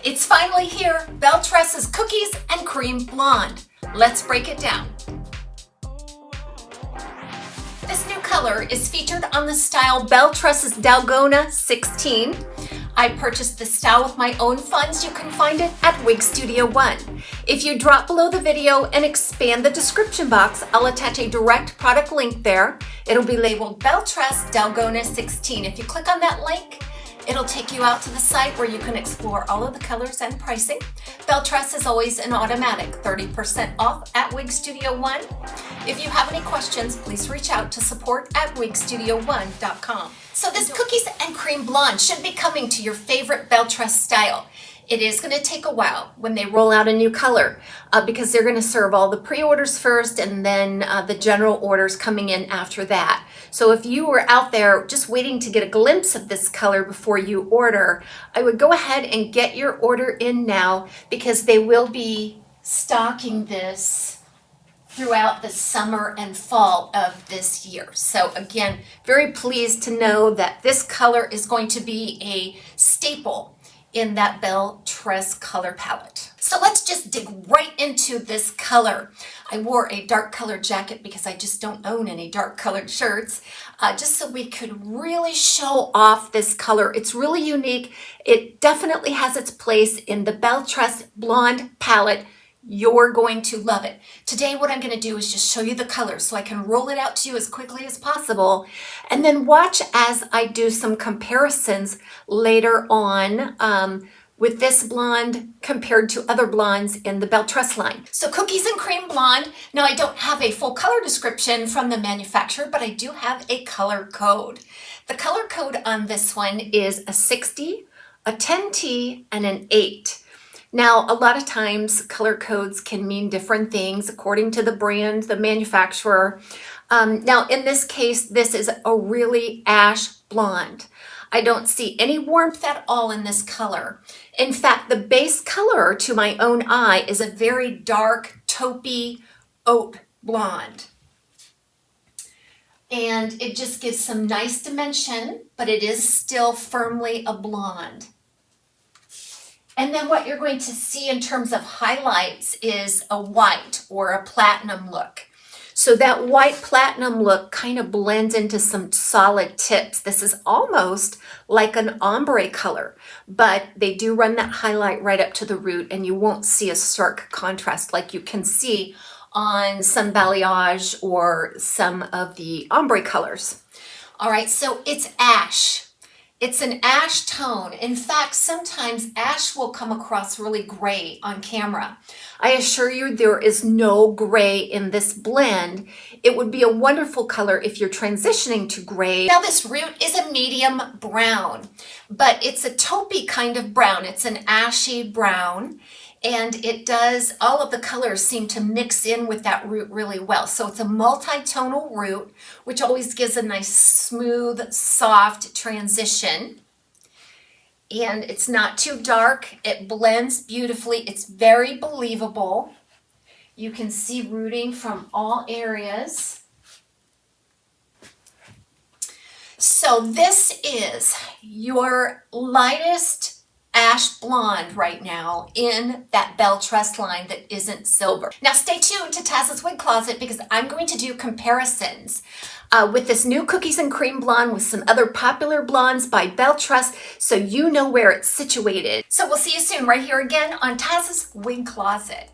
It's finally here, Belle Tress's Cookies and Cream Blonde. Let's break it down. This new color is featured on the style Belle Tress's Dalgona 16. I purchased this style with my own funds. You can find it at Wig Studio One. If you drop below the video and expand the description box, I'll attach a direct product link there. It'll be labeled Belle Tress Dalgona 16. If you click on that link, it'll take you out to the site where you can explore all of the colors and pricing. Belle Tress is always an automatic 30% off at Wig Studio One. If you have any questions, please reach out to support@wigstudio1.com. So this Cookies and Cream Blonde should be coming to your favorite Belle Tress style. It is going to take a while when they roll out a new color because they're going to serve all the pre-orders first and then the general orders coming in after that. So if you were out there just waiting to get a glimpse of this color before you order, I would go ahead and get your order in now because they will be stocking this throughout the summer and fall of this year. So again, very pleased to know that this color is going to be a staple in that Belle Tress color palette. So let's just dig right into this color. I wore a dark colored jacket because I just don't own any dark colored shirts, just so we could really show off this color. It's really unique. It definitely has its place in the Belle Tress Blonde palette. You're going to love it. Today, what I'm going to do is just show you the color so I can roll it out to you as quickly as possible and then watch as I do some comparisons later on with this blonde compared to other blondes in the Belle Tress line. So Cookies and Cream Blonde. Now, I don't have a full color description from the manufacturer, but I do have a color code. The color code on this one is a 60, a 10T, and an 8. Now, a lot of times color codes can mean different things according to the brand, the manufacturer. Now, in this case, this is a really ash blonde. I don't see any warmth at all in this color. In fact, the base color to my own eye is a very dark, taupey oat blonde. And it just gives some nice dimension, but it is still firmly a blonde. And then what you're going to see in terms of highlights is a white or a platinum look. So that white platinum look kind of blends into some solid tips. This is almost like an ombre color, but they do run that highlight right up to the root and you won't see a stark contrast like you can see on some balayage or some of the ombre colors. All right, so it's ash. It's an ash tone. In fact, sometimes ash will come across really gray on camera. I assure you there is no gray in this blend. It would be a wonderful color if you're transitioning to gray. Now this root is a medium brown, but it's a taupey kind of brown. It's an ashy brown. And it does, all of the colors seem to mix in with that root really well. So it's a multi-tonal root, which always gives a nice, smooth, soft transition. And it's not too dark. It blends beautifully. It's very believable. You can see rooting from all areas. So this is your lightest ash blonde right now in that Belle Tress line that isn't silver. Now stay tuned to TAZ's Wig Closet because I'm going to do comparisons with this new Cookies and Cream Blonde with some other popular blondes by Belle Tress so you know where it's situated. So we'll see you soon right here again on TAZ's Wig Closet.